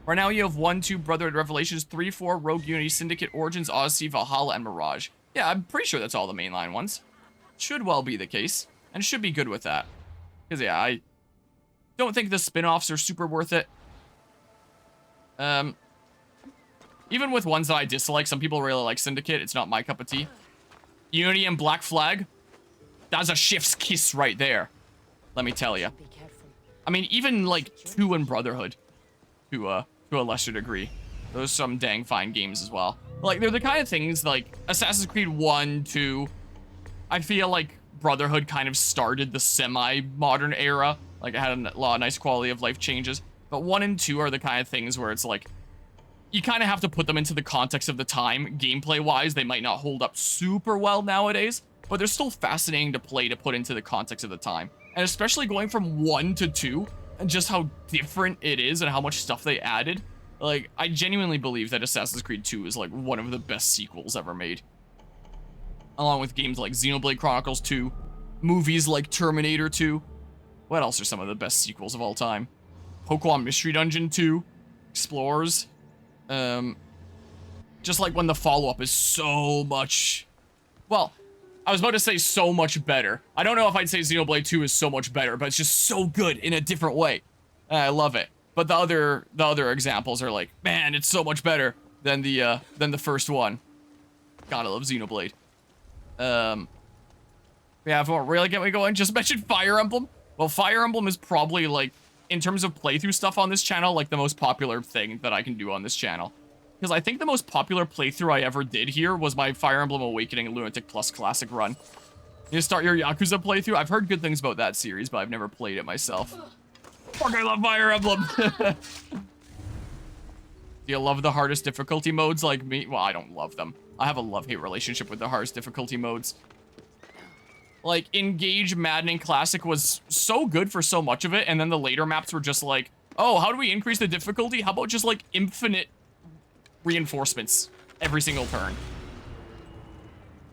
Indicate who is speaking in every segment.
Speaker 1: Right now you have 1, 2, Brotherhood, Revelations, 3, 4, Rogue, Unity, Syndicate, Origins, Odyssey, Valhalla, and Mirage. Yeah, I'm pretty sure that's all the mainline ones. Should well be the case, and should be good with that. Because, yeah, I don't think the spin-offs are super worth it. Even with ones that I dislike, some people really like Syndicate. It's not my cup of tea. Unity and Black Flag, that's a chef's kiss right there. Let me tell you. I mean, even, like, 2 and Brotherhood, to a lesser degree. Those are some dang fine games as well. Like, they're the kind of things, like, Assassin's Creed 1, 2, I feel like Brotherhood kind of started the semi-modern era. Like, it had a lot of nice quality of life changes. But 1 and 2 are the kind of things where it's like, you kind of have to put them into the context of the time. Gameplay-wise, they might not hold up super well nowadays, but they're still fascinating to play to put into the context of the time. And especially going from 1 to 2, and just how different it is and how much stuff they added. Like, I genuinely believe that Assassin's Creed 2 is, like, one of the best sequels ever made. Along with games like Xenoblade Chronicles 2, movies like Terminator 2. What else are some of the best sequels of all time? Pokemon Mystery Dungeon 2, Explorers. Just like when the follow-up is so much... Well, I was about to say so much better. I don't know if I'd say Xenoblade 2 is so much better, but it's just so good in a different way. I love it. But the other examples are like, man, it's so much better than the first one. Gotta love Xenoblade. Yeah, if you want to really get me going, just mention Fire Emblem. Well, Fire Emblem is probably, like, in terms of playthrough stuff on this channel, like, the most popular thing that I can do on this channel. Because I think the most popular playthrough I ever did here was my Fire Emblem Awakening Lunatic Plus Classic run. You start your Yakuza playthrough. I've heard good things about that series, but I've never played it myself. Fuck, I love Fire Emblem! Do you love the hardest difficulty modes like me? Well, I don't love them. I have a love-hate relationship with the hardest difficulty modes. Like, Engage, Maddening Classic was so good for so much of it, and then the later maps were just like, oh, how do we increase the difficulty? How about just, like, infinite reinforcements every single turn?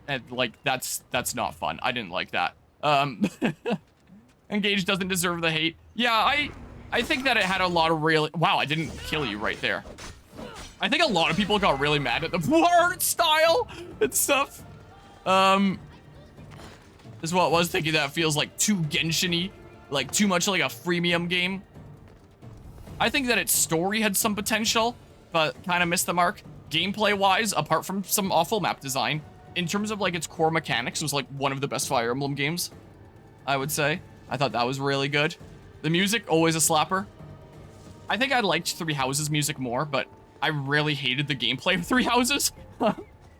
Speaker 1: And, like, that's not fun. I didn't like that. Engage doesn't deserve the hate. Yeah, I think that it had a lot of really... Wow, I didn't kill you right there. I think a lot of people got really mad at the art style and stuff. Is what I was thinking. That feels like too Genshin-y, like too much like a freemium game. I think that its story had some potential, but kind of missed the mark. Gameplay-wise, apart from some awful map design, in terms of like its core mechanics, was like one of the best Fire Emblem games, I would say. I thought that was really good. The music, always a slapper. I think I liked Three Houses music more, but I really hated the gameplay of Three Houses,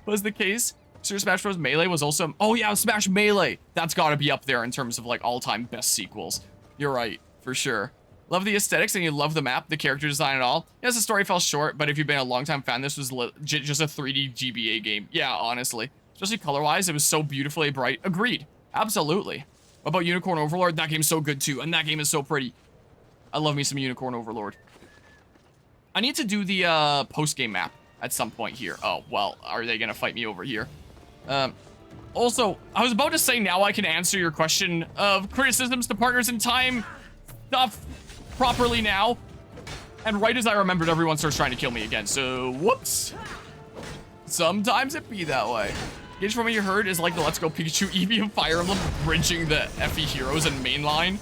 Speaker 1: was the case. Super Smash Bros. Melee was also... Oh yeah, Smash Melee! That's gotta be up there in terms of, like, all-time best sequels. You're right, for sure. Love the aesthetics and you love the map, the character design and all. Yes, the story fell short, but if you've been a long-time fan, this was legit just a 3D GBA game. Yeah, honestly. Especially color-wise, it was so beautifully bright. Agreed. Absolutely. What about Unicorn Overlord? That game's so good, too, and that game is so pretty. I love me some Unicorn Overlord. I need to do the, post-game map at some point here. Oh, well, are they gonna fight me over here? Also, I was about to say now I can answer your question of criticisms to partners in time stuff properly now. And right as I remembered, everyone starts trying to kill me again. So, whoops. Sometimes it be that way. Gauge from what you heard is like the Let's Go Pikachu Eevee of Fire Emblem bridging the FE heroes and mainline.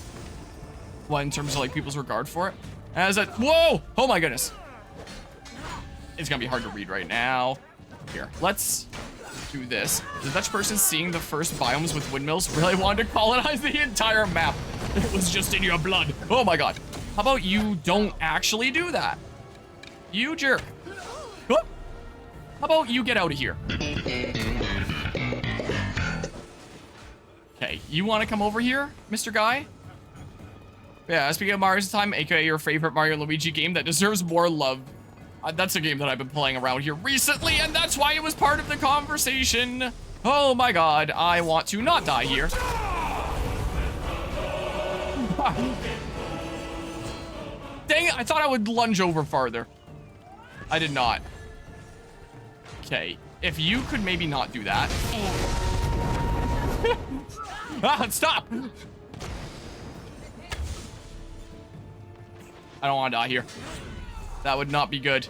Speaker 1: Well, in terms of like people's regard for it. As a, whoa! Oh my goodness. It's gonna be hard to read right now. Here, let's do this. The Dutch person seeing the first biomes with windmills really wanted to colonize the entire map. It was just in your blood. Oh my god. How about you don't actually do that? You jerk. How about you get out of here? Okay, you want to come over here, Mr. Guy? Yeah, speaking of Mario's Time, aka your favorite Mario and Luigi game that deserves more love. That's a game that I've been playing around here recently, and that's why it was part of the conversation. Oh my god, I want to not die here. Dang it, I thought I would lunge over farther. I did not. Okay, if you could maybe not do that. Ah, stop! I don't want to die here. That would not be good.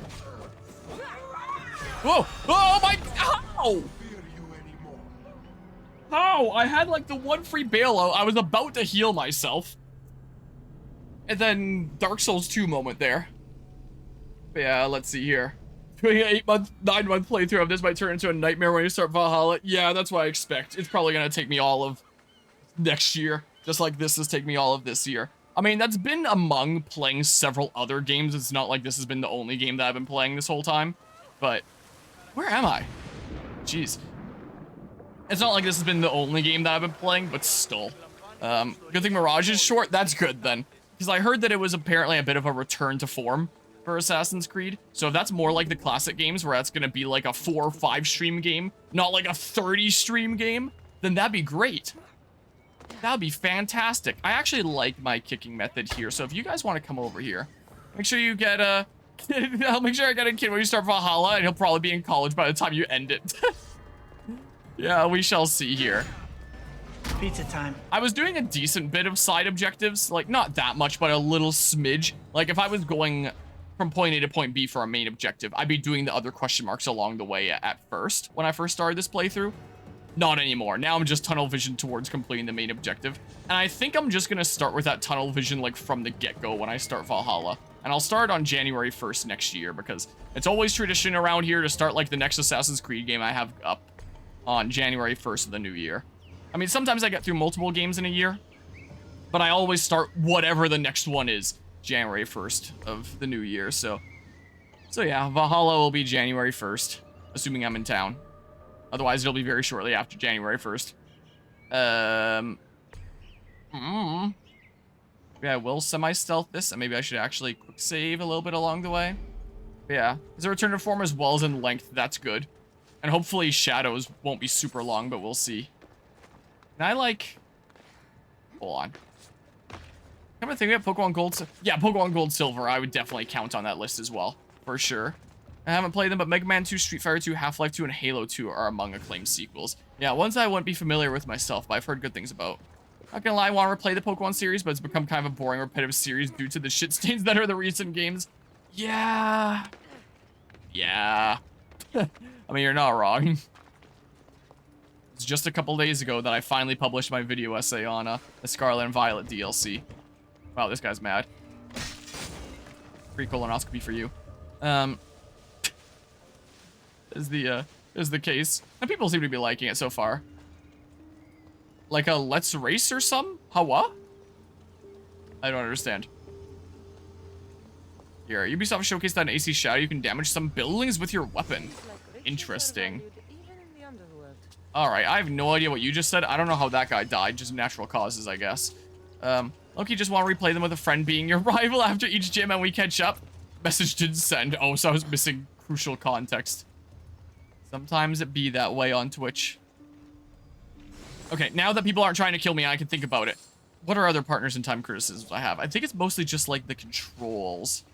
Speaker 1: Whoa! Oh my! How? How? I had like the one free bailout. I was about to heal myself. And then Dark Souls 2 moment there. But yeah, let's see here. Doing an 9-month playthrough of this might turn into a nightmare when you start Valhalla. Yeah, that's what I expect. It's probably gonna take me all of next year. Just like this has taken me all of this year. I mean, that's been among playing several other games. It's not like this has been the only game that I've been playing this whole time. But, where am I? Jeez. It's not like this has been the only game that I've been playing, but still. Good thing Mirage is short. That's good then. Because I heard that it was apparently a bit of a return to form for Assassin's Creed. So if that's more like the classic games where that's going to be like a 4 or 5 stream game, not like a 30 stream game, then that'd be great. That'd be fantastic. I actually like my kicking method here. So if you guys want to come over here, make sure you get a... I'll make sure I get a kid when you start Valhalla, and he'll probably be in college by the time you end it. Yeah, we shall see here.
Speaker 2: Pizza time.
Speaker 1: I was doing a decent bit of side objectives, like not that much, but a little smidge. Like if I was going from point A to point B for a main objective, I'd be doing the other question marks along the way at first, when I first started this playthrough. Not anymore. Now I'm just tunnel vision towards completing the main objective. And I think I'm just gonna start with that tunnel vision like from the get-go when I start Valhalla. And I'll start on January 1st next year because it's always tradition around here to start like the next Assassin's Creed game I have up on January 1st of the new year. I mean, sometimes I get through multiple games in a year, but I always start whatever the next one is January 1st of the new year. So yeah, Valhalla will be January 1st, assuming I'm in town. Otherwise, it'll be very shortly after January 1st. Yeah, I will semi-stealth this, and maybe I should actually quick save a little bit along the way. But yeah, it's a return to form as well as in length. That's good. And hopefully shadows won't be super long, but we'll see. And I like... Hold on. Come to think of it, Pokemon Gold... Yeah, Pokemon Gold Silver, I would definitely count on that list as well. For sure. I haven't played them, but Mega Man 2, Street Fighter 2, Half-Life 2, and Halo 2 are among acclaimed sequels. Yeah, ones I wouldn't be familiar with myself, but I've heard good things about. Not gonna lie, I want to replay the Pokemon series, but it's become kind of a boring, repetitive series due to the shit stains that are the recent games. Yeah. Yeah. I mean, you're not wrong. It's just a couple days ago that I finally published my video essay on the Scarlet and Violet DLC. Wow, this guy's mad. Free colonoscopy for you. Is the case. And people seem to be liking it so far. Like a let's race or some? What? I don't understand. Here, Ubisoft showcased that in AC Shadow you can damage some buildings with your weapon. Interesting. Alright, I have no idea what you just said. I don't know how that guy died. Just natural causes, I guess. Loki, just want to replay them with a friend being your rival after each gym and we catch up. Message didn't send. Oh, so I was missing crucial context. Sometimes it be that way on Twitch. Okay, now that people aren't trying to kill me, I can think about it. What are other partners in time criticisms I have? I think it's mostly just like the controls.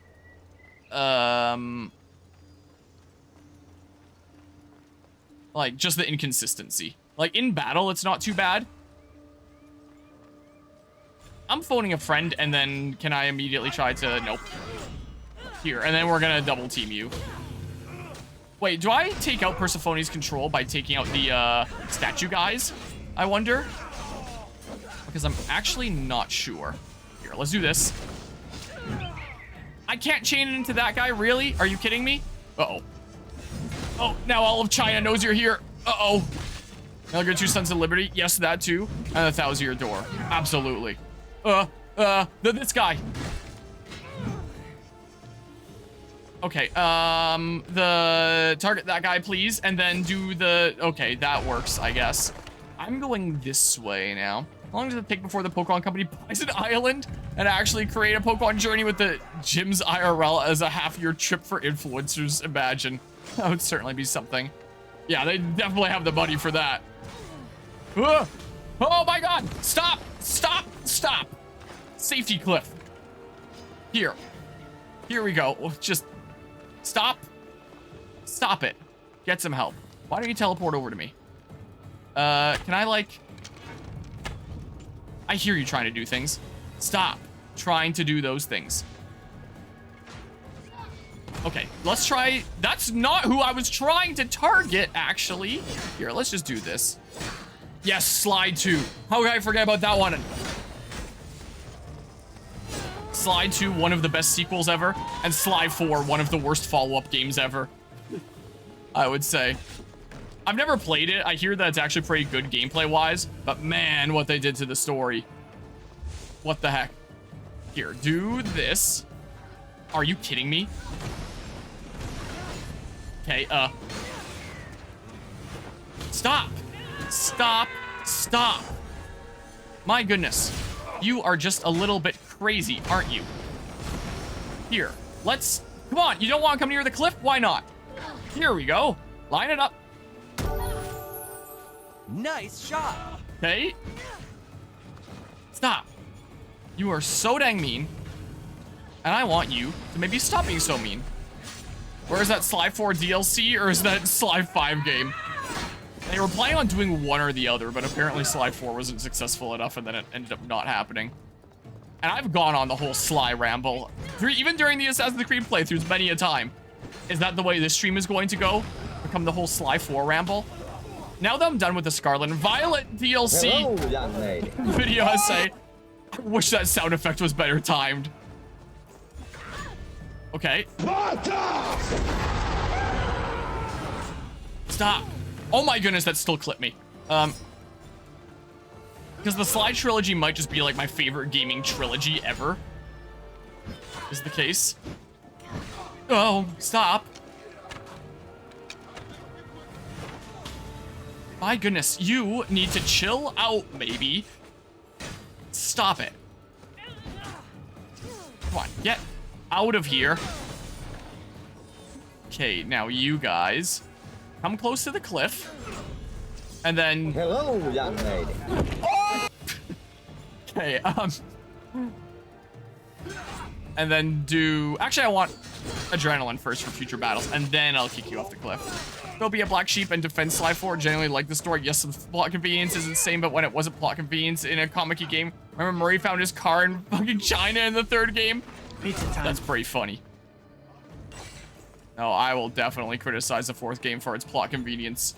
Speaker 1: Like just the inconsistency. Like in battle, it's not too bad. I'm phoning a friend and then can I immediately try to, nope. Here, and then we're gonna double team you. Wait, do I take out Persephone's control by taking out the statue guys? I wonder. Because I'm actually not sure. Here, let's do this. I can't chain it into that guy, really? Are you kidding me? Uh-oh. Oh, now all of China knows you're here. Uh-oh. Now get 2 Sons of Liberty. Yes, that too. And the 1,000-year door. Absolutely. This guy. Okay, the target that guy, please, and then do the... Okay, that works, I guess. I'm going this way now. How long does it take before the Pokemon Company buys an island and actually create a Pokemon journey with the gyms IRL as a half-year trip for influencers? Imagine. That would certainly be something. Yeah, they definitely have the money for that. Oh my god! Stop! Stop! Stop! Safety cliff. Here. Here we go. Just... Stop. Stop it. Get some help. Why don't you teleport over to me? Can I, like... I hear you trying to do things. Stop trying to do those things. Okay, let's try. That's not who I was trying to target, actually. Here, let's just do this. Yes, Slide 2. How could I forget about that one? Slide 2, one of the best sequels ever. And Slide 4, one of the worst follow-up games ever. I would say. I've never played it. I hear that it's actually pretty good gameplay-wise. But man, what they did to the story. What the heck? Here, do this. Are you kidding me? Okay, Stop. Stop. Stop. My goodness. You are just a little bit crazy, aren't you? Here, let's... Come on, you don't want to come near the cliff? Why not? Here we go. Line it up.
Speaker 3: Nice shot.
Speaker 1: Okay. Stop. You are so dang mean. And I want you to maybe stop being so mean. Or is that Sly 4 DLC, or is that Sly 5 game? They were planning on doing one or the other, but apparently Sly 4 wasn't successful enough, and then it ended up not happening. And I've gone on the whole Sly ramble, even during the Assassin's Creed playthroughs many a time. Is that the way this stream is going to go? Become the whole Sly 4 ramble? Now that I'm done with the Scarlet and Violet DLC
Speaker 4: Hello, young lady.
Speaker 1: video essay, I wish that sound effect was better timed. Okay. Stop. Oh my goodness, that still clipped me. Because the Sly trilogy might just be like my favorite gaming trilogy ever. Is the case. Oh, stop. My goodness, you need to chill out, maybe. Stop it. Come on, get out of here. Okay, now you guys come close to the cliff. And then...
Speaker 4: Hello, young lady.
Speaker 1: Okay, and then do... Actually, I want adrenaline first for future battles, and then I'll kick you off the cliff. Go be a black sheep and defend Sly 4. Genuinely like the story. Yes, the plot convenience is insane, but when it wasn't plot convenience in a comic-y game. Remember Murray found his car in fucking China in the third game?
Speaker 2: Pizza time.
Speaker 1: That's pretty funny. No, I will definitely criticize the fourth game for its plot convenience.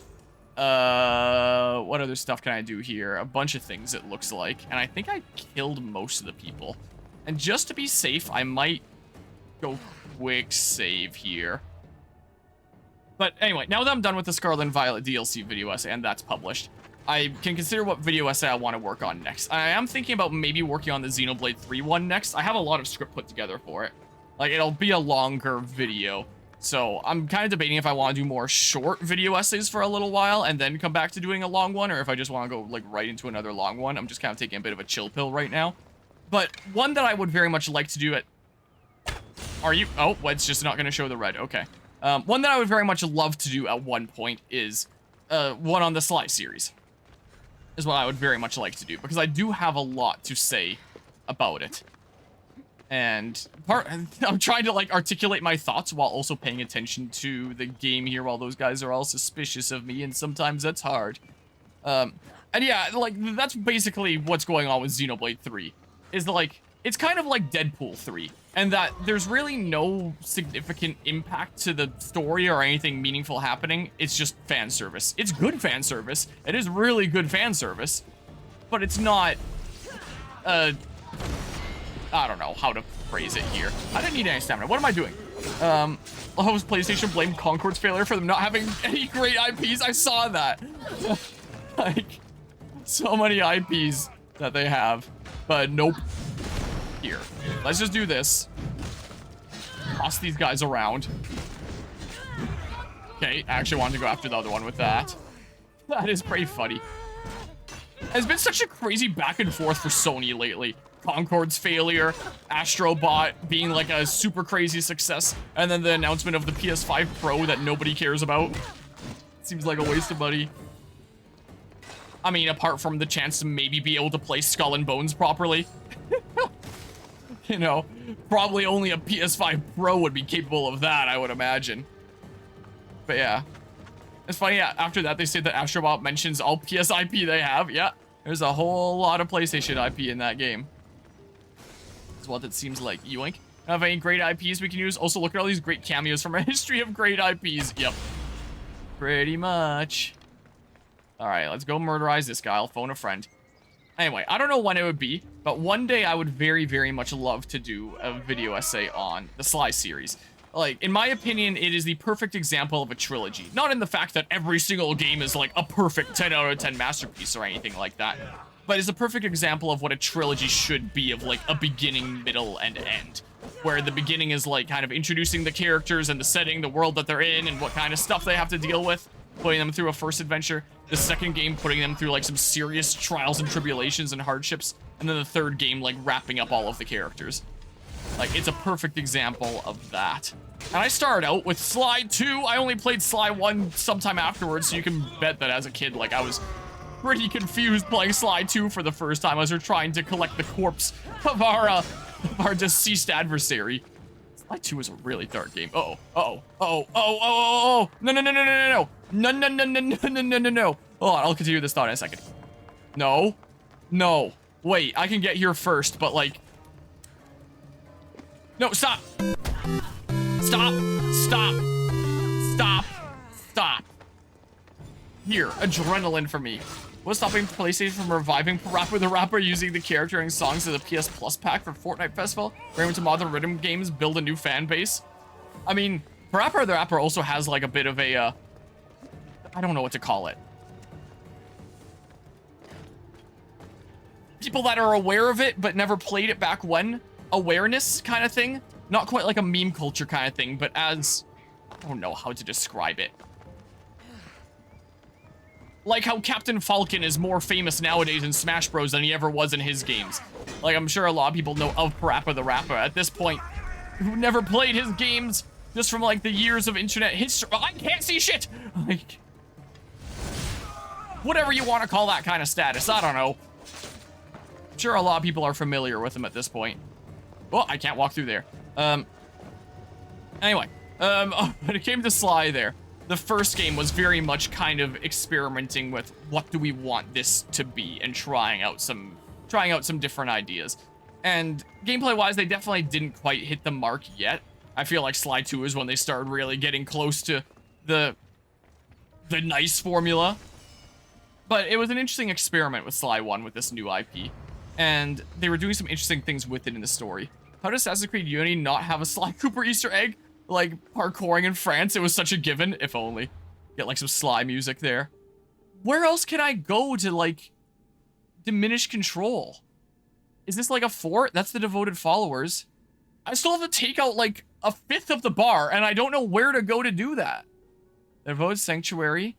Speaker 1: What other stuff can I do here? A bunch of things, it looks like. And I think I killed most of the people. And just to be safe, I might go quick save here. But anyway, now that I'm done with the Scarlet and Violet DLC video essay, and that's published, I can consider what video essay I want to work on next. I am thinking about maybe working on the Xenoblade 3 one next. I have a lot of script put together for it. Like, it'll be a longer video. So I'm kind of debating if I want to do more short video essays for a little while and then come back to doing a long one, or if I just want to go like right into another long one. I'm just kind of taking a bit of a chill pill right now. But one that I would very much like to do at... Are you... Oh, well, it's just not going to show the red. Okay. One that I would very much love to do at one point is one on the Sly series. Is what I would very much like to do, because I do have a lot to say about it. And I'm trying to like articulate my thoughts while also paying attention to the game here while those guys are all suspicious of me, and sometimes that's hard. And yeah, like that's basically what's going on with Xenoblade 3. Is like, it's kind of like Deadpool 3, and that there's really no significant impact to the story or anything meaningful happening. It's just fan service. It's good fan service. It is really good fan service, but it's not, I don't know how to phrase it here. I didn't need any stamina. What am I doing? Host PlayStation blamed Concord's failure for them not having any great IPs. I saw that. Like, so many IPs that they have. But nope. Here. Let's just do this. Toss these guys around. Okay, I actually wanted to go after the other one with that. That is pretty funny. It's been such a crazy back and forth for Sony lately. Concord's failure, Astrobot being like a super crazy success, and then the announcement of the PS5 Pro that nobody cares about. Seems like a waste of money. I mean, apart from the chance to maybe be able to play Skull and Bones properly. You know, probably only a PS5 Pro would be capable of that, I would imagine. But yeah. It's funny, yeah, after that they say that Astrobot mentions all PS IP they have. Yeah, there's a whole lot of PlayStation IP in that game. What it seems like. Yoink. Have any great IPs we can use? Also, look at all these great cameos from our history of great IPs. Yep. Pretty much. All right, let's go murderize this guy. I'll phone a friend. Anyway, I don't know when it would be, but one day I would very, very much love to do a video essay on the Sly series. Like, in my opinion, it is the perfect example of a trilogy. Not in the fact that every single game is like a perfect 10 out of 10 masterpiece or anything like that, but it's a perfect example of what a trilogy should be, of like a beginning, middle, and end. Where the beginning is like kind of introducing the characters and the setting, the world that they're in, and what kind of stuff they have to deal with, putting them through a first adventure. The second game putting them through like some serious trials and tribulations and hardships, and then the third game like wrapping up all of the characters. Like, it's a perfect example of that. And I started out with Sly 2. I only played Sly 1 sometime afterwards, so you can bet that as a kid, like, I was pretty confused playing Sly 2 for the first time as we're trying to collect the corpse of our deceased adversary. Sly 2 is a really dark game. Uh-oh. Uh-oh. Uh-oh. Uh-oh. Oh. No, no, no, no, no, no, no. No, no, no, no, no, no, no, no, no. Hold on, I'll continue this thought in a second. No. No. Wait, I can get here first, but, like... No, stop! Stop! Stop! Stop! Stop! Here, adrenaline for me. What's stopping PlayStation from reviving Parappa the Rapper using the character and songs of the PS Plus pack for Fortnite Festival? Bring them to modern rhythm games, build a new fan base? I mean, Parappa the Rapper also has like a bit of a, I don't know what to call it. People that are aware of it, but never played it back when. Awareness kind of thing. Not quite like a meme culture kind of thing, but as... I don't know how to describe it. Like how Captain Falcon is more famous nowadays in Smash Bros. Than he ever was in his games. Like, I'm sure a lot of people know of Parappa the Rapper at this point, who never played his games, just from, like, the years of internet history. I can't see shit! Like... whatever you want to call that kind of status, I don't know. I'm sure a lot of people are familiar with him at this point. Oh, I can't walk through there. Anyway, when it came to Sly there, the first game was very much kind of experimenting with what do we want this to be and trying out some different ideas. And gameplay-wise, they definitely didn't quite hit the mark yet. I feel like Sly 2 is when they started really getting close to the nice formula. But it was an interesting experiment with Sly 1 with this new IP. And they were doing some interesting things with it in the story. How does Assassin's Creed Unity not have a Sly Cooper Easter egg? Like, parkouring in France, it was such a given. If only. Get, like, some Sly music there. Where else can I go to, like, diminish control? Is this, like, a fort? That's the devoted followers. I still have to take out, like, a fifth of the bar, and I don't know where to go to do that. The devoted sanctuary?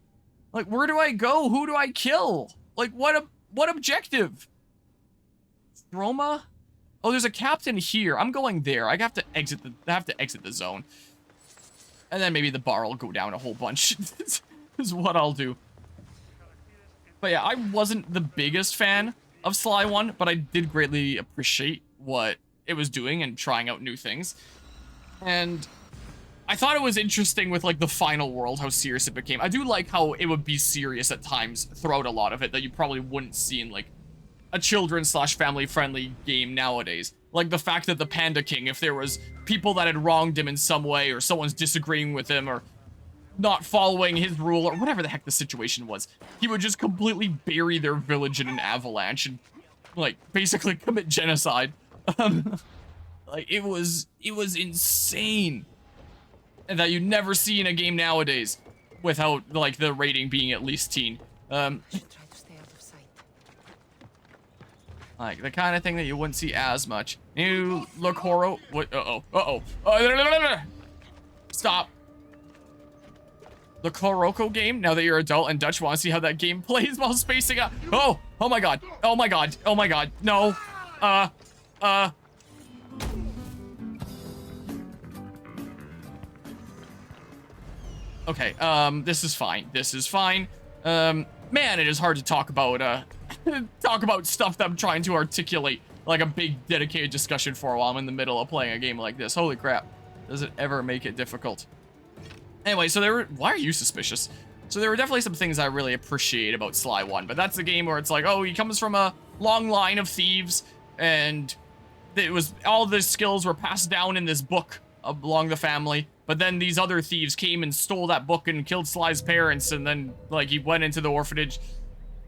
Speaker 1: Like, where do I go? Who do I kill? Like, what objective? Roma? Oh, there's a captain here. I'm going there. I have to exit the zone. And then maybe the bar will go down a whole bunch. is what I'll do. But yeah, I wasn't the biggest fan of Sly 1, but I did greatly appreciate what it was doing and trying out new things. And I thought it was interesting with, like, the final world, how serious it became. I do like how it would be serious at times throughout a lot of it that you probably wouldn't see in, like, a children/family-friendly game nowadays. Like the fact that the Panda King, if there was people that had wronged him in some way, or someone's disagreeing with him, or not following his rule, or whatever the heck the situation was, he would just completely bury their village in an avalanche and, like, basically commit genocide. Like, it was insane. And that you never see in a game nowadays without, like, the rating being at least teen. Like, the kind of thing that you wouldn't see as much. New look horror. What? Uh-oh. Stop. The Koroko game, now that you're adult and Dutch, want to see how that game plays while spacing out. Oh my god. Oh my god. Oh my god. No. Okay, this is fine. This is fine. Man, it is hard to talk about, talk about stuff that I'm trying to articulate like a big dedicated discussion for while I'm in the middle of playing a game like this. Holy crap. Does it ever make it difficult? Anyway, so why are you suspicious? So there were definitely some things I really appreciate about Sly 1, but that's the game where it's like, oh, he comes from a long line of thieves, and it was all the skills were passed down in this book along the family, but then these other thieves came and stole that book and killed Sly's parents, and then like he went into the orphanage,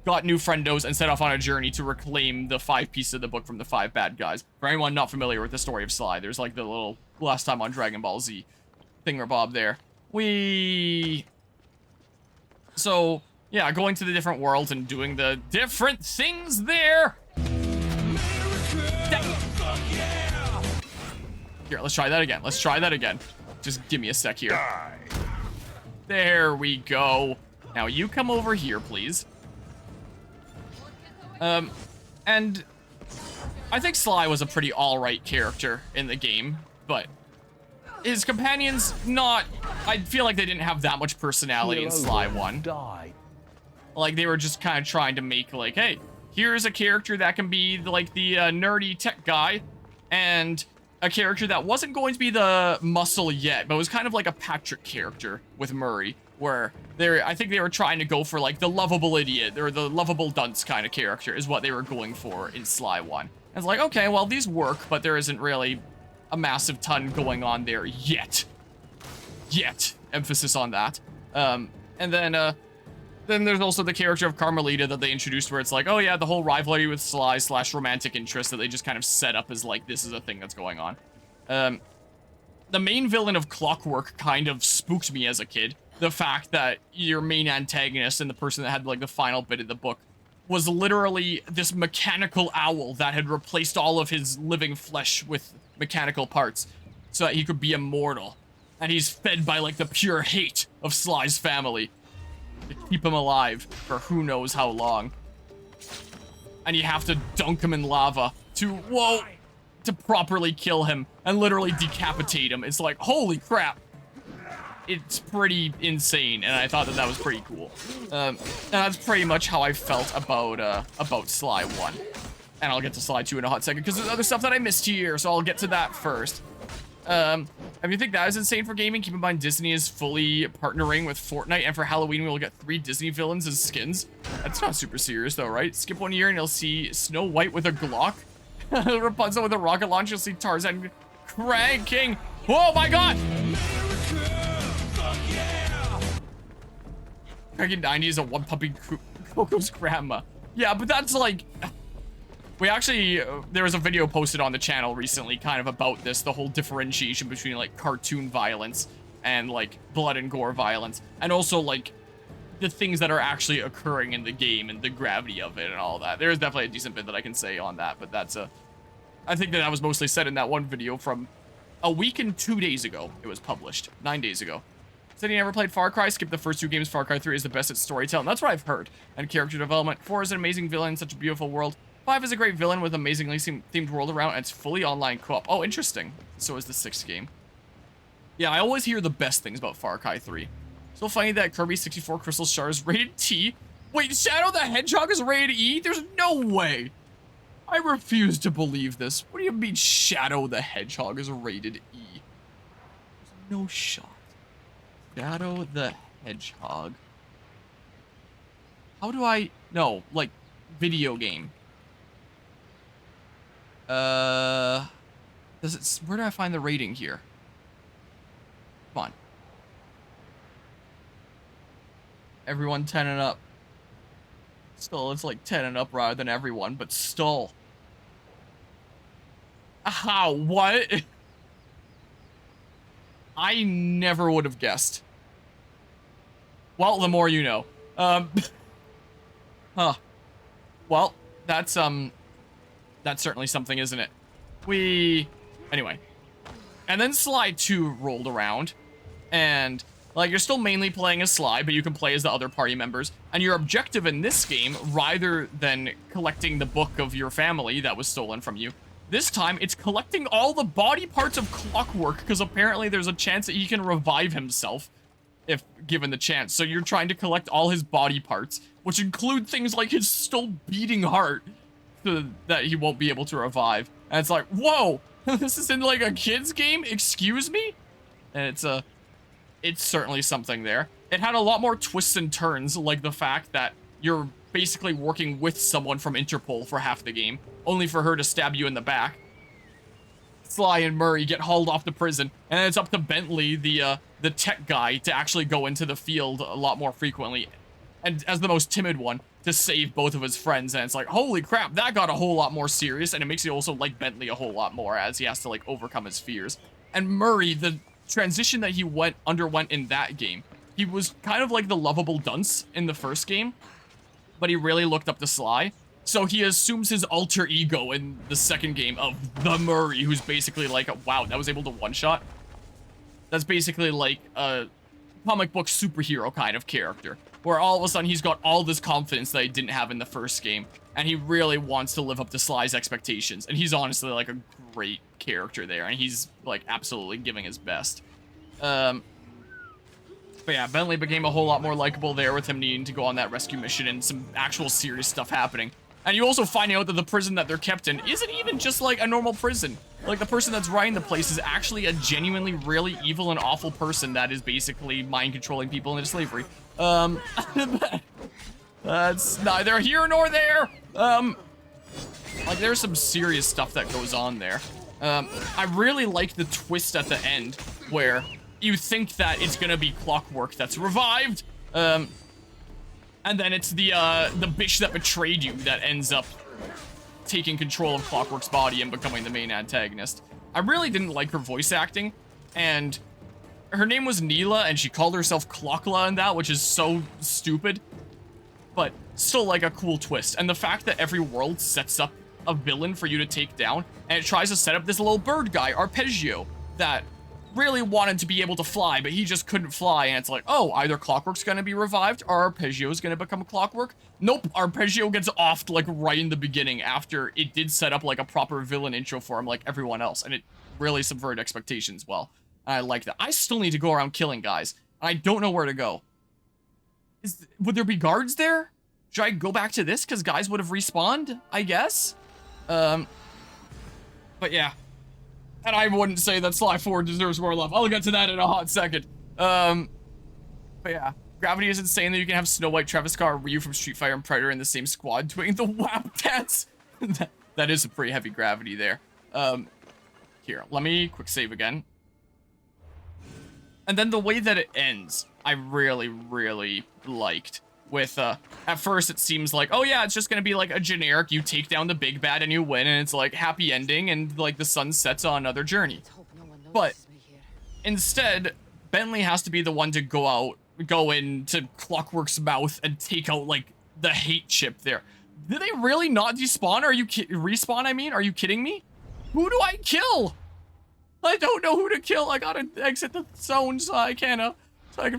Speaker 1: got new friendos, and set off on a journey to reclaim the 5 pieces of the book from the 5 bad guys. For anyone not familiar with the story of Sly, there's like the little last time on Dragon Ball Z thingamabob there. So yeah, going to the different worlds and doing the different things there. Here, let's try that again. Let's try that again. Just give me a sec here. There we go. Now you come over here, please. And I think Sly was a pretty alright character in the game, but his companions I feel like they didn't have that much personality in Sly 1. Like, they were just kind of trying to make, like, hey, here's a character that can be, like, the nerdy tech guy, and a character that wasn't going to be the muscle yet, but was kind of like a Patrick character with Murray, where I think they were trying to go for, like, the lovable idiot, or the lovable dunce kind of character is what they were going for in Sly 1. And it's like, okay, well, these work, but there isn't really a massive ton going on there yet. Emphasis on that. And then there's also the character of Carmelita that they introduced, where it's like, oh yeah, the whole rivalry with Sly / romantic interest that they just kind of set up as like, this is a thing that's going on. The main villain of Clockwork kind of spooked me as a kid. The fact that your main antagonist and the person that had like the final bit of the book was literally this mechanical owl that had replaced all of his living flesh with mechanical parts so that he could be immortal. And he's fed by like the pure hate of Sly's family to keep him alive for who knows how long. And you have to dunk him in lava to properly kill him and literally decapitate him. It's like, holy crap. It's pretty insane, and I thought that was pretty cool. And that's pretty much how I felt about Sly 1. And I'll get to Sly 2 in a hot second, because there's other stuff that I missed here, so I'll get to that first. If you think that is insane for gaming, keep in mind Disney is fully partnering with Fortnite, and for Halloween we'll get 3 Disney villains as skins. That's not super serious though, right? Skip 1 year and you'll see Snow White with a Glock, Rapunzel with a rocket launcher, you'll see Tarzan cranking. Oh my god! Cracking 90 is a one puppy Coco's grandma. Yeah, but that's like... We actually... there was a video posted on the channel recently kind of about this, the whole differentiation between like cartoon violence and like blood and gore violence. And also like the things that are actually occurring in the game and the gravity of it and all that. There's definitely a decent bit that I can say on that, but that's a... I think that was mostly said in that one video from a week and 2 days ago. It was published. 9 days ago. Said he never played Far Cry, skip the first 2 games. Far Cry 3 is the best at storytelling. That's what I've heard. And character development. 4 is an amazing villain in such a beautiful world. 5 is a great villain with amazingly themed world around, and it's fully online co-op. Oh, interesting. So is the 6th game. Yeah, I always hear the best things about Far Cry 3. So funny that Kirby 64 Crystal Star is rated T. Wait, Shadow the Hedgehog is rated E? There's no way. I refuse to believe this. What do you mean Shadow the Hedgehog is rated E? There's no shot. Shadow the Hedgehog. How do I... No, like, video game. Does it... Where do I find the rating here? Come on. Everyone 10 and up. Still, it's like 10 and up rather than everyone, but still. How? What? I never would have guessed. Well, the more you know. Huh. Well, that's certainly something, isn't it? Anyway. And then Sly 2 rolled around, and, like, you're still mainly playing as Sly, but you can play as the other party members, and your objective in this game, rather than collecting the book of your family that was stolen from you, this time, it's collecting all the body parts of Clockwork, because apparently there's a chance that he can revive himself, if given the chance. So you're trying to collect all his body parts, which include things like his still beating heart, so that he won't be able to revive. And it's like, whoa, this is in like a kid's game? Excuse me? And it's certainly something there. It had a lot more twists and turns, like the fact that you're basically working with someone from Interpol for half the game, only for her to stab you in the back. Sly and Murray get hauled off to prison, and it's up to Bentley, the tech guy, to actually go into the field a lot more frequently, and as the most timid one, to save both of his friends. And it's like, holy crap, that got a whole lot more serious, and it makes you also like Bentley a whole lot more as he has to like overcome his fears. And Murray, the transition that he underwent in that game, he was kind of like the lovable dunce in the first game, but he really looked up to Sly. So he assumes his alter ego in the second game of the Murray, who's basically like, wow, that was able to one-shot. That's basically like a comic book superhero kind of character, where all of a sudden he's got all this confidence that he didn't have in the first game, and he really wants to live up to Sly's expectations. And he's honestly like a great character there, and he's like absolutely giving his best. But yeah, Bentley became a whole lot more likable there with him needing to go on that rescue mission and some actual serious stuff happening. And you also find out that the prison that they're kept in isn't even just like a normal prison. Like, the person that's running the place is actually a genuinely really evil and awful person that is basically mind controlling people into slavery. That's neither here nor there. Like, there's some serious stuff that goes on there. I really like the twist at the end where you think that it's gonna be Clockwork that's revived, and then it's the bitch that betrayed you that ends up taking control of Clockwork's body and becoming the main antagonist. I really didn't like her voice acting, and her name was Neela, and she called herself Clockla in that, which is so stupid, but still like a cool twist. And the fact that every world sets up a villain for you to take down, and it tries to set up this little bird guy, Arpeggio, that really wanted to be able to fly, but he just couldn't fly, and it's like, oh, either Clockwork's gonna be revived, or Arpeggio's gonna become Clockwork. Nope, Arpeggio gets offed, like, right in the beginning, after it did set up, like, a proper villain intro for him, like everyone else, and it really subverted expectations well. And I like that. I still need to go around killing guys, and I don't know where to go. Would there be guards there? Should I go back to this, because guys would have respawned, I guess? But yeah. And I wouldn't say that Sly 4 deserves more love. I'll get to that in a hot second. But yeah. Gravity is insane that you can have Snow White, Travis Scott, or Ryu from Street Fighter and Predator in the same squad doing the WAP dance. That is a pretty heavy gravity there. Here, let me quick save again. And then the way that it ends, I really, really liked. With, at first it seems like, oh yeah, it's just gonna be like a generic, you take down the big bad and you win, and it's like happy ending, and like the sun sets on another journey. But instead, Bentley has to be the one to go into Clockwork's mouth and take out like the hate chip there. Did they really not despawn? Are you respawn? I mean, are you kidding me? Who do I kill? I don't know who to kill. I gotta exit the zone so I can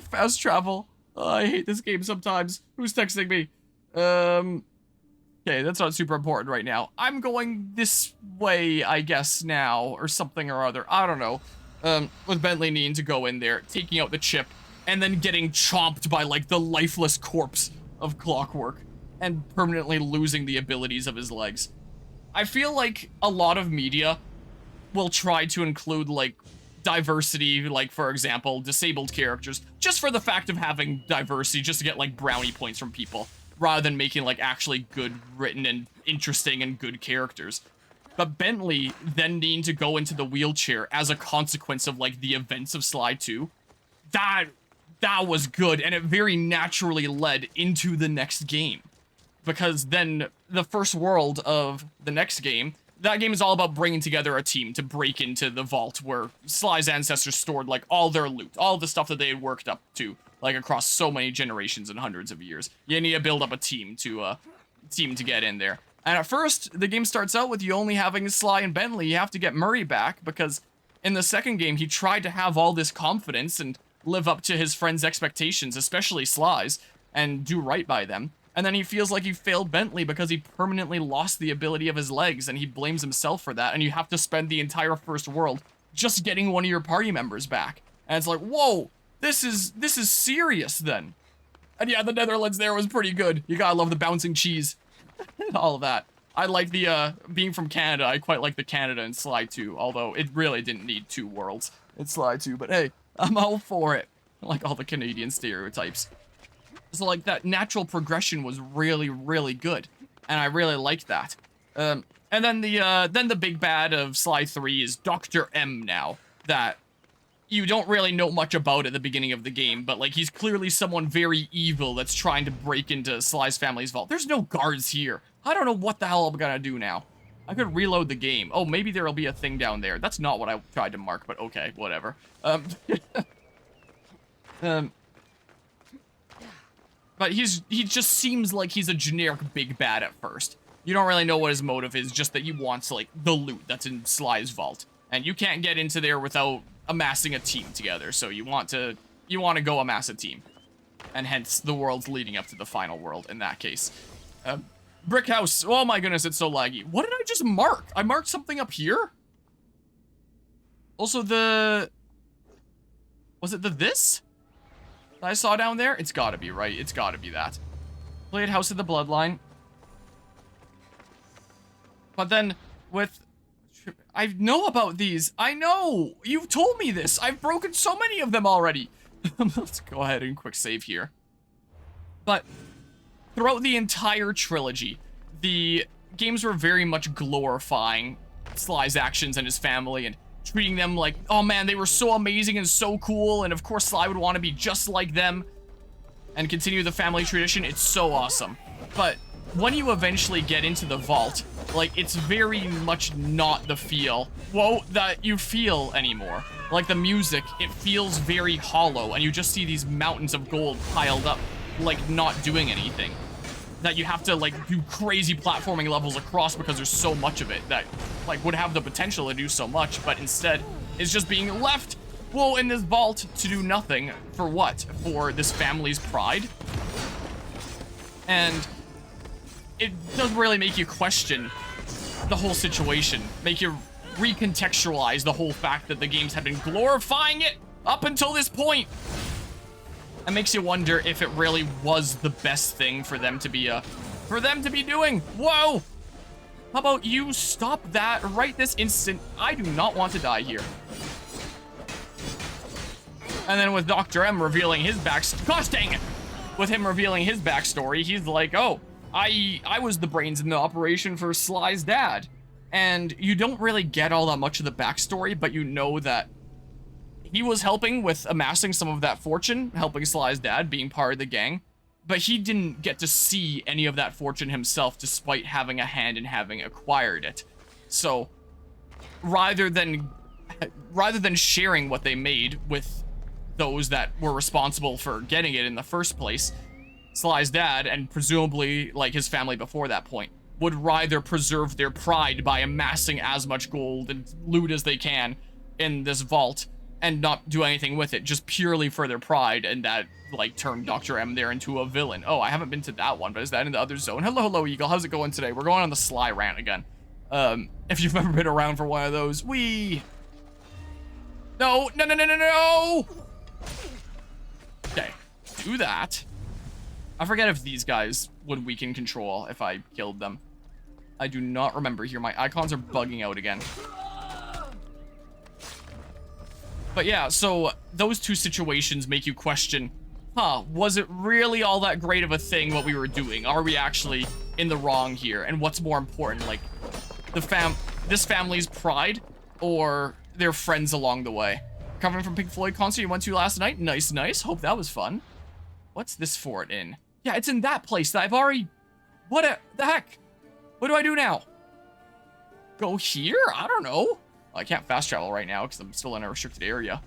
Speaker 1: fast travel. I hate this game sometimes. Who's texting me? Okay, that's not super important right now. I'm going this way, I guess, now, or something or other. I don't know. With Bentley needing to go in there, taking out the chip, and then getting chomped by, like, the lifeless corpse of Clockwork, and permanently losing the abilities of his legs. I feel like a lot of media will try to include, like, diversity, like, for example, disabled characters, just for the fact of having diversity, just to get, like, brownie points from people, rather than making, like, actually good written and interesting and good characters. But Bentley then needing to go into the wheelchair as a consequence of, like, the events of Sly 2, that was good, and it very naturally led into the next game. Because then, the first world of the next game, that game is all about bringing together a team to break into the vault where Sly's ancestors stored, like, all their loot, all the stuff that they had worked up to, like, across so many generations and hundreds of years. You need to build up a team to get in there. And at first, the game starts out with you only having Sly and Bentley. You have to get Murray back, because in the second game, he tried to have all this confidence and live up to his friends' expectations, especially Sly's, and do right by them. And then he feels like he failed Bentley because he permanently lost the ability of his legs, and he blames himself for that, and you have to spend the entire first world just getting one of your party members back. And it's like, whoa, this is serious then. And yeah, the Netherlands there was pretty good. You gotta love the bouncing cheese. All of that. I like the, being from Canada, I quite like the Canada in Sly 2, although it really didn't need two worlds in Sly 2, but hey, I'm all for it. I like all the Canadian stereotypes. So, like, that natural progression was really, really good, and I really liked that. And then the big bad of Sly 3 is Dr. M now, that you don't really know much about at the beginning of the game, but like he's clearly someone very evil that's trying to break into Sly's family's vault. There's no guards here. I don't know what the hell I'm gonna do now. I could reload the game. Oh, maybe there'll be a thing down there. That's not what I tried to mark, but okay, whatever. But he just seems like he's a generic big bad at first. You don't really know what his motive is, just that he wants, like, the loot that's in Sly's vault. And you can't get into there without amassing a team together, so you want to go amass a team. And hence, the world's leading up to the final world, in that case. Brick house. Oh my goodness, it's so laggy. What did I just mark? I marked something up here? Also, was it this? That I saw down there? It's gotta be, right? It's gotta be that. Played House of the Bloodline. But then, I know about these. I know! You've told me this! I've broken so many of them already! Let's go ahead and quick save here. But, throughout the entire trilogy, the games were very much glorifying Sly's actions and his family, and treating them like, oh man, they were so amazing and so cool, and of course Sly would want to be just like them, and continue the family tradition. It's so awesome. But when you eventually get into the vault, like, it's very much not the feel, that you feel anymore. Like, the music, it feels very hollow, and you just see these mountains of gold piled up, like, not doing anything. That you have to, like, do crazy platforming levels across because there's so much of it that, like, would have the potential to do so much, but instead is just being left, in this vault to do nothing. For what? For this family's pride? And it does really make you question the whole situation, make you recontextualize the whole fact that the games have been glorifying it up until this point. It makes you wonder if it really was the best thing for them to be doing. Whoa! How about you stop that right this instant? I do not want to die here. And then with Dr. M revealing his with him revealing his backstory, he's like, oh, I was the brains in the operation for Sly's dad. And you don't really get all that much of the backstory, but you know that he was helping with amassing some of that fortune, helping Sly's dad, being part of the gang. But he didn't get to see any of that fortune himself, despite having a hand in having acquired it. So, rather than sharing what they made with those that were responsible for getting it in the first place, Sly's dad, and presumably, like, his family before that point, would rather preserve their pride by amassing as much gold and loot as they can in this vault and not do anything with it, just purely for their pride, and that, like, turned Dr. M there into a villain. Oh, I haven't been to that one, but is that in the other zone? Hello, Eagle. How's it going today? We're going on the Sly rant again. If you've ever been around for one of those, No! Okay, do that. I forget if these guys would weaken control if I killed them. I do not remember here. My icons are bugging out again. But yeah, so those two situations make you question, was it really all that great of a thing what we were doing? Are we actually in the wrong here? And what's more important, like, this family's pride or their friends along the way? Coming from Pink Floyd concert you went to last night? Nice. Hope that was fun. What's this fort in? Yeah, it's in that place that I've already... the heck? What do I do now? Go here? I don't know. Well, I can't fast travel right now because I'm still in a restricted area.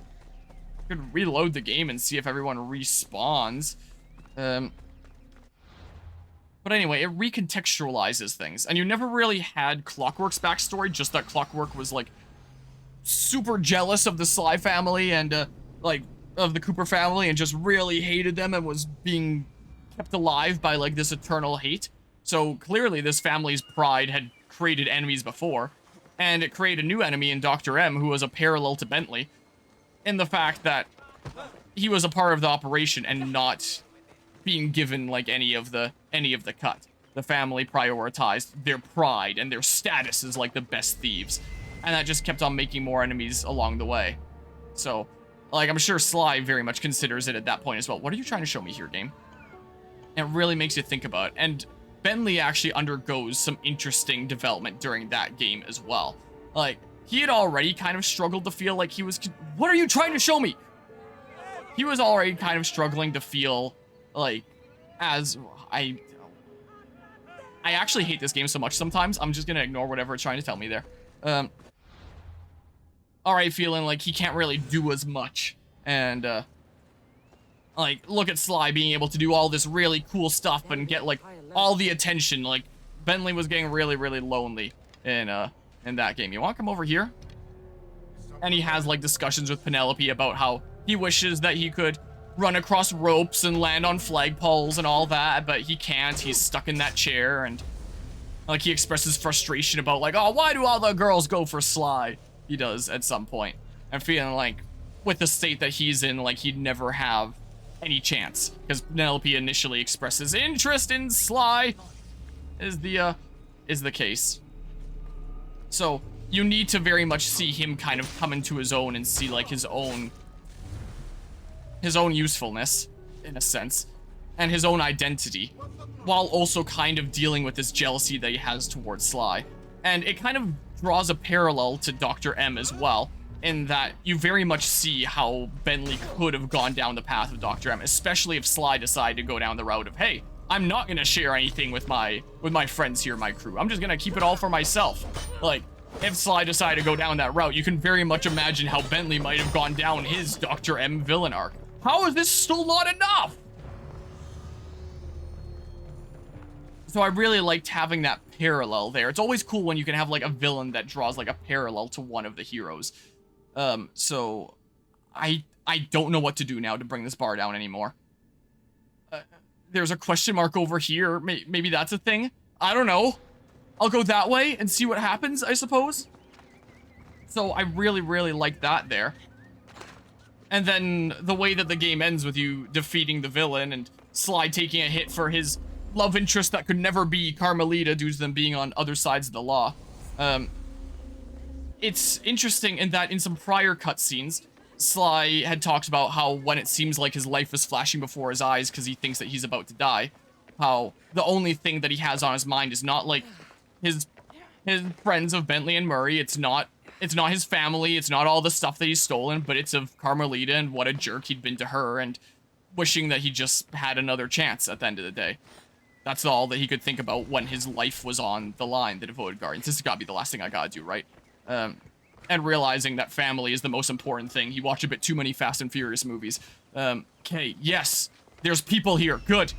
Speaker 1: I could reload the game and see if everyone respawns. But anyway, it recontextualizes things. And you never really had Clockwork's backstory, just that Clockwork was, like, super jealous of the Sly family and, like, of the Cooper family, and just really hated them and was being kept alive by, like, this eternal hate. So clearly this family's pride had created enemies before, and it created a new enemy in Dr. M, who was a parallel to Bentley, in the fact that he was a part of the operation and not being given, like, any of the cut. The family prioritized their pride and their status as, like, the best thieves, and that just kept on making more enemies along the way. So, like, I'm sure Sly very much considers it at that point as well. What are you trying to show me here, game? It really makes you think about it. And Bentley actually undergoes some interesting development during that game as well. Like, he had already kind of struggled to feel like he was... What are you trying to show me? He was already kind of struggling to feel like, as... I actually hate this game so much sometimes. I'm just gonna ignore whatever it's trying to tell me there. Already feeling like he can't really do as much. And, like, look at Sly being able to do all this really cool stuff and get, like, all the attention. Like, Bentley was getting really, really lonely in that game. You want to come over here? And he has, like, discussions with Penelope about how he wishes that he could run across ropes and land on flagpoles and all that, but he can't. He's stuck in that chair, and, like, he expresses frustration about, like, oh, why do all the girls go for Sly? He does at some point. And feeling like, with the state that he's in, like, he'd never have any chance. Because Penelope initially expresses interest in Sly, is the case. So, you need to very much see him kind of come into his own and see, like, his own usefulness, in a sense, and his own identity, while also kind of dealing with this jealousy that he has towards Sly. And it kind of draws a parallel to Dr. M as well, in that you very much see how Bentley could have gone down the path of Dr. M, especially if Sly decided to go down the route of, hey, I'm not gonna share anything with my friends here, my crew. I'm just gonna keep it all for myself. Like, if Sly decided to go down that route, you can very much imagine how Bentley might have gone down his Dr. M villain arc. How is this still not enough? So I really liked having that parallel there. It's always cool when you can have, like, a villain that draws, like, a parallel to one of the heroes. So I don't know what to do now to bring this bar down anymore. There's a question mark over here. Maybe that's a thing. I don't know. I'll go that way and see what happens, I suppose. So I really, really like that there. And then the way that the game ends with you defeating the villain and Sly taking a hit for his love interest that could never be Carmelita due to them being on other sides of the law. It's interesting in that in some prior cutscenes, Sly had talked about how when it seems like his life is flashing before his eyes because he thinks that he's about to die, how the only thing that he has on his mind is not, like, his friends of Bentley and Murray. It's not his family. It's not all the stuff that he's stolen, but it's of Carmelita and what a jerk he'd been to her and wishing that he just had another chance at the end of the day. That's all that he could think about when his life was on the line, the devoted guardians. This has got to be the last thing I gotta do, right? And realizing that family is the most important thing. He watched a bit too many Fast and Furious movies. Okay, yes, there's people here, good.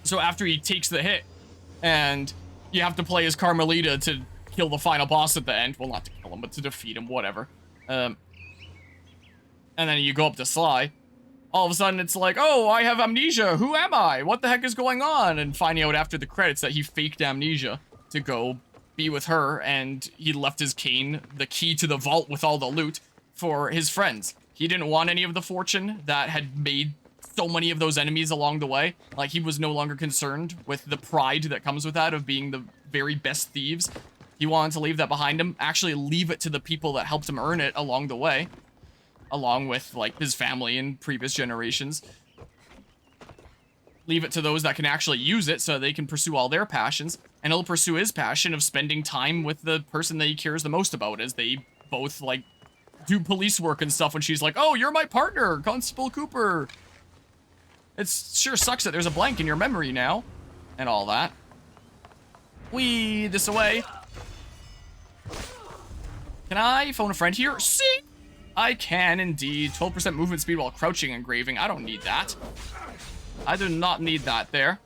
Speaker 1: So after he takes the hit, and you have to play as Carmelita to kill the final boss at the end. Well, not to kill him, but to defeat him, whatever. And then you go up to Sly. All of a sudden, it's like, oh, I have amnesia. Who am I? What the heck is going on? And finding out after the credits that he faked amnesia to go be with her, and he left his cane, the key to the vault with all the loot, for his friends. He didn't want any of the fortune that had made so many of those enemies along the way. Like, he was no longer concerned with the pride that comes with that of being the very best thieves. He wanted to leave that behind him, actually leave it to the people that helped him earn it along the way, along with, like, his family and previous generations. Leave it to those that can actually use it so they can pursue all their passions, and he'll pursue his passion of spending time with the person that he cares the most about, as they both, like, do police work and stuff when she's like, oh, you're my partner, Constable Cooper. It sure sucks that there's a blank in your memory now, and all that. Whee, this away. Can I phone a friend here? See? I can indeed. 12% movement speed while crouching engraving. I don't need that. I do not need that there.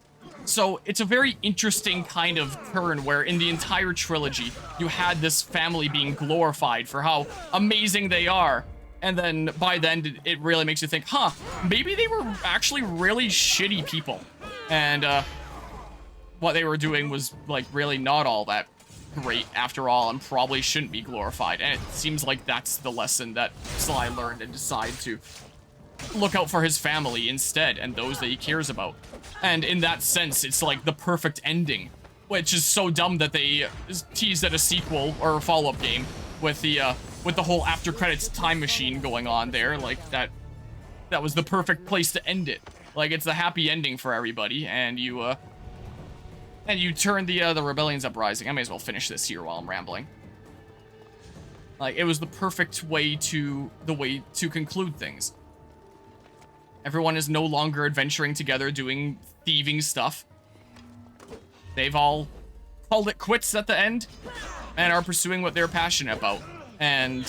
Speaker 1: So it's a very interesting kind of turn where in the entire trilogy, you had this family being glorified for how amazing they are. And then by the end, it really makes you think, huh, maybe they were actually really shitty people. And what they were doing was, like, really not all that great after all, and probably shouldn't be glorified. And it seems like that's the lesson that Sly learned and decided to look out for his family instead and those that he cares about. And in that sense, it's like the perfect ending, which is so dumb that they teased at a sequel or a follow-up game with the whole after credits time machine going on there. Like, that was the perfect place to end it. Like, it's the happy ending for everybody, and you And you turn the rebellion's uprising. I may as well finish this here while I'm rambling. Like, it was the perfect way to conclude things. Everyone is no longer adventuring together, doing thieving stuff. They've all called it quits at the end and are pursuing what they're passionate about. And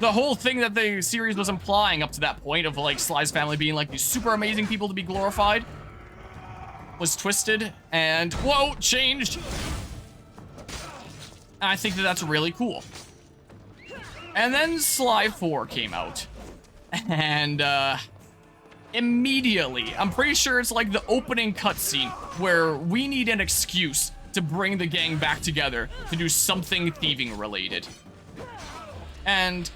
Speaker 1: the whole thing that the series was implying up to that point of, like, Sly's family being, like, these super amazing people to be glorified was twisted and, whoa, changed. And I think that that's really cool. And then Sly 4 came out. And, immediately, I'm pretty sure it's like the opening cutscene where we need an excuse to bring the gang back together to do something thieving related. And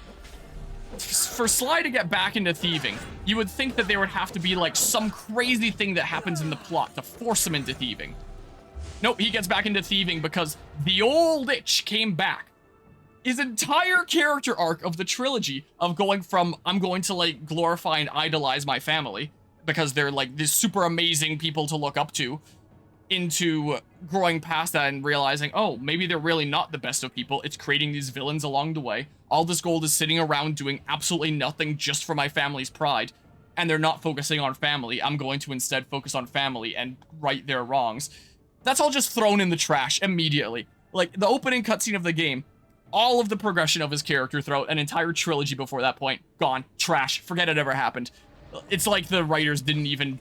Speaker 1: for Sly to get back into thieving, you would think that there would have to be like some crazy thing that happens in the plot to force him into thieving. Nope, he gets back into thieving because the old itch came back. His entire character arc of the trilogy of going from, I'm going to, like, glorify and idolize my family because they're, like, these super amazing people to look up to, into growing past that and realizing, oh, maybe they're really not the best of people. It's creating these villains along the way. All this gold is sitting around doing absolutely nothing just for my family's pride, and they're not focusing on family. I'm going to instead focus on family and right their wrongs. That's all just thrown in the trash immediately. Like, the opening cutscene of the game, all of the progression of his character throughout an entire trilogy before that point, gone. Trash. Forget it ever happened. It's like the writers didn't even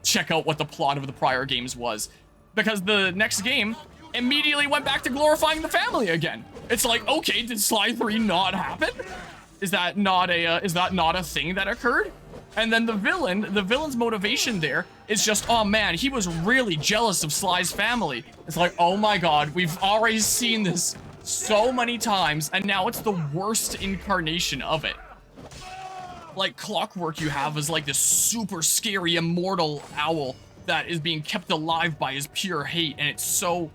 Speaker 1: check out what the plot of the prior games was. Because the next game immediately went back to glorifying the family again. It's like, okay, did Sly 3 not happen? Is that not a thing that occurred? And then the villain's motivation there is just, oh man, he was really jealous of Sly's family. It's like, oh my god, we've already seen this so many times, and now it's the worst incarnation of it. Like Clockwork you have is like this super scary immortal owl that is being kept alive by his pure hate, and it's so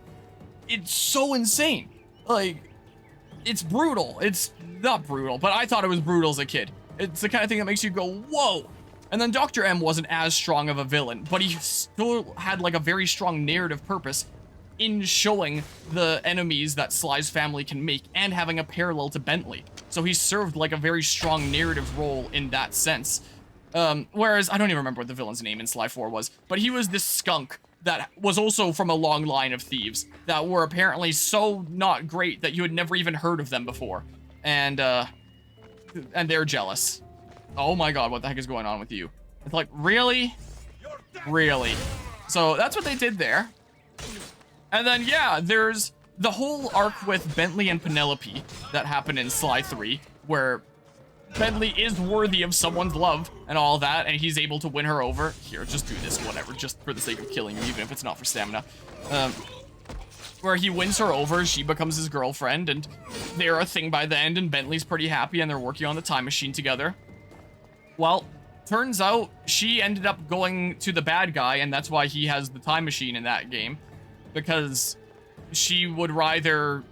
Speaker 1: insane. Like, it's brutal. It's not brutal, but I thought it was brutal as a kid. It's the kind of thing that makes you go, whoa. And then Dr. M wasn't as strong of a villain, but he still had like a very strong narrative purpose in showing the enemies that Sly's family can make and having a parallel to Bentley. So he served like a very strong narrative role in that sense. Whereas, I don't even remember what the villain's name in Sly 4 was, but he was this skunk that was also from a long line of thieves that were apparently so not great that you had never even heard of them before. And they're jealous. Oh my god, what the heck is going on with you? It's like, really? Really? So that's what they did there. And then, yeah, there's the whole arc with Bentley and Penelope that happened in Sly 3, where Bentley is worthy of someone's love and all that, and he's able to win her over. Here, just do this, whatever, just for the sake of killing you, even if it's not for stamina. Where he wins her over, she becomes his girlfriend, and they're a thing by the end, and Bentley's pretty happy, and they're working on the time machine together. Well, turns out she ended up going to the bad guy, and that's why he has the time machine in that game. Because she would rather...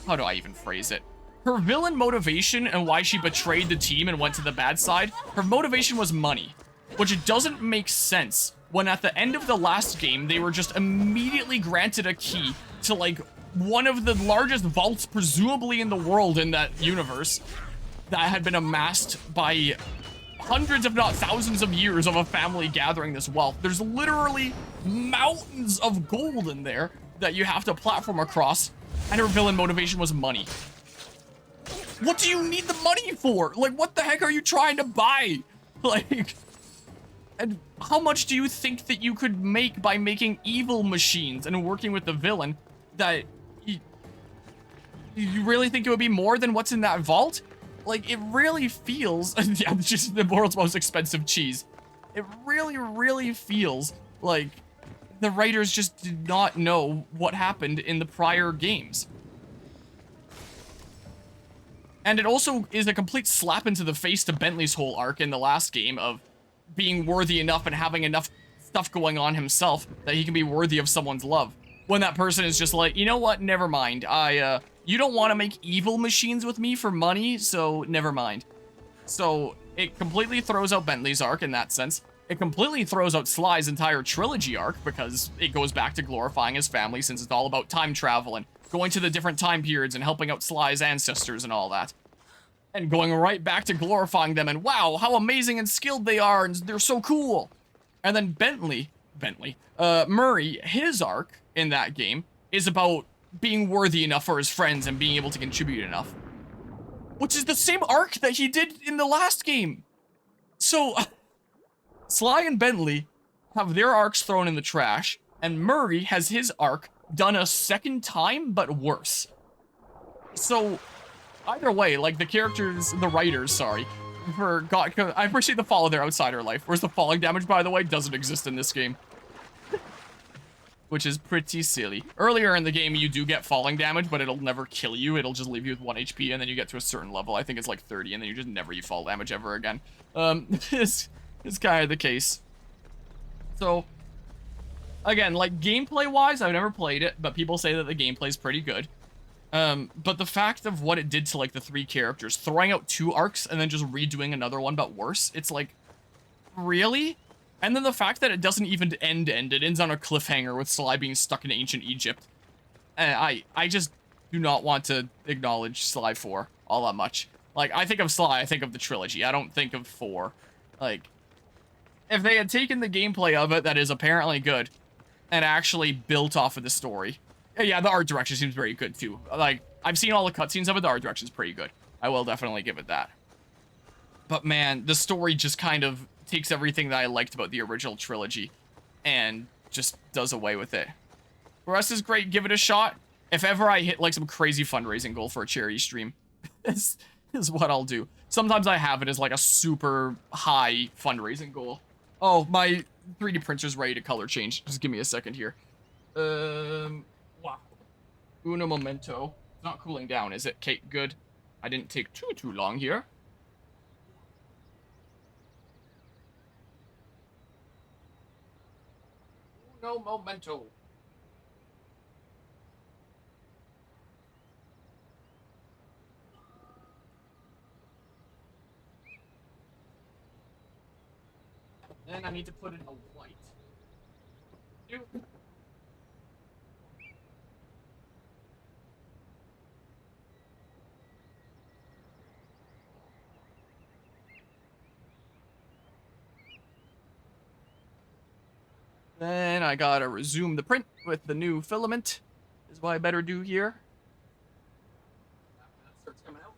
Speaker 1: How do I even phrase it? Her villain motivation and why she betrayed the team and went to the bad side, her motivation was money. Which doesn't make sense when at the end of the last game, they were just immediately granted a key to, like, one of the largest vaults presumably in the world in that universe that had been amassed by hundreds, if not thousands of years of a family gathering this wealth. There's literally mountains of gold in there that you have to platform across, and her villain motivation was money. What do you need the money for? Like, what the heck are you trying to buy? Like, and how much do you think that you could make by making evil machines and working with the villain that you really think it would be more than what's in that vault? Like, it really feels, yeah, it's just the world's most expensive cheese. It really, really feels like the writers just did not know what happened in the prior games. And it also is a complete slap into the face to Bentley's whole arc in the last game of being worthy enough and having enough stuff going on himself that he can be worthy of someone's love. When that person is just like, you know what, never mind. You don't want to make evil machines with me for money, so never mind. So it completely throws out Bentley's arc in that sense. It completely throws out Sly's entire trilogy arc because it goes back to glorifying his family since it's all about time travel and going to the different time periods and helping out Sly's ancestors and all that. And going right back to glorifying them and wow, how amazing and skilled they are and they're so cool. And then Murray, his arc in that game is about being worthy enough for his friends and being able to contribute enough. Which is the same arc that he did in the last game. So, Sly and Bentley have their arcs thrown in the trash, and Murray has his arc done a second time, but worse. So, either way, like, the writers, sorry, I appreciate the fall of their outsider life. Whereas the falling damage, by the way, doesn't exist in this game. Which is pretty silly. Earlier in the game, you do get falling damage, but it'll never kill you. It'll just leave you with 1 HP, and then you get to a certain level. I think it's like 30, and then you just never fall damage ever again. It's kind of the case. So, again, like, gameplay-wise, I've never played it, but people say that the gameplay's pretty good. But the fact of what it did to, like, the 3 characters, throwing out 2 arcs and then just redoing another one, but worse, it's like, really? And then the fact that it doesn't even end, it ends on a cliffhanger with Sly being stuck in ancient Egypt. And I just do not want to acknowledge Sly 4 all that much. Like, I think of Sly, I think of the trilogy. I don't think of 4. Like, if they had taken the gameplay of it that is apparently good and actually built off of the story. Yeah, the art direction seems very good too. Like, I've seen all the cutscenes of it, the art direction's pretty good. I will definitely give it that. But man, the story just kind of takes everything that I liked about the original trilogy and just does away with it. The rest is great, give it a shot. If ever I hit like some crazy fundraising goal for a charity stream, this is what I'll do. Sometimes I have it as like a super high fundraising goal. Oh, my 3D printer's ready to color change. Just give me a second here. Wow. Uno momento. It's not cooling down, is it? Kate, good. I didn't take too long here. Uno momento. Then I need to put in a white. Then I gotta resume the print with the new filament, is what I better do here. That starts coming out.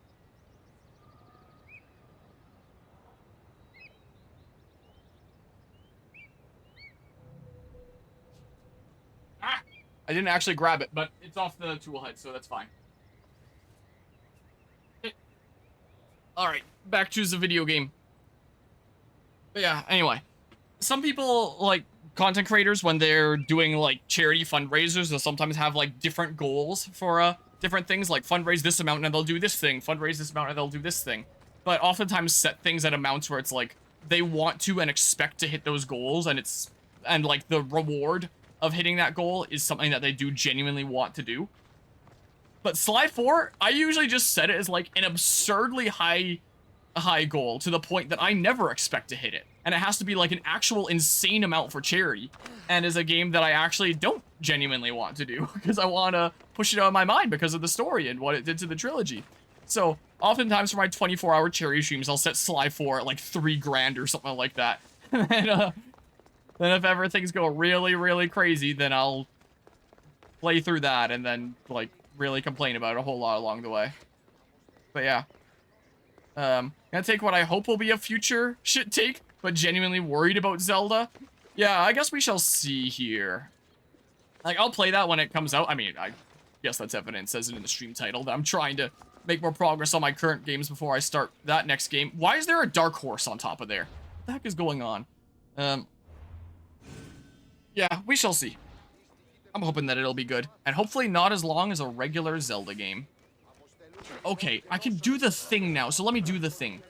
Speaker 1: Ah! I didn't actually grab it, but it's off the tool head, so that's fine. Okay. Alright, back to the video game. But yeah, anyway. Some people, like, content creators, when they're doing, like, charity fundraisers, they'll sometimes have, like, different goals for, different things, like, fundraise this amount and they'll do this thing, fundraise this amount and they'll do this thing. But oftentimes set things at amounts where it's, like, they want to and expect to hit those goals, and, like, the reward of hitting that goal is something that they do genuinely want to do. But Sly 4, I usually just set it as, like, an absurdly high goal to the point that I never expect to hit it. And it has to be like an actual insane amount for charity. And is a game that I actually don't genuinely want to do because I want to push it out of my mind because of the story and what it did to the trilogy. So oftentimes for my 24-hour charity streams, I'll set Sly 4 at like $3,000 or something like that. And then if ever things go really, really crazy, then I'll play through that and then like really complain about it a whole lot along the way. But yeah. Gonna take what I hope will be a future shit take, but genuinely worried about Zelda. Yeah, I guess we shall see here. Like, I'll play that when it comes out. I mean, I guess that's evident. It says it in the stream title that I'm trying to make more progress on my current games before I start that next game. Why is there a dark horse on top of there? What the heck is going on? Yeah, we shall see. I'm hoping that it'll be good. And hopefully not as long as a regular Zelda game. Okay, I can do the thing now, so let me do the thing.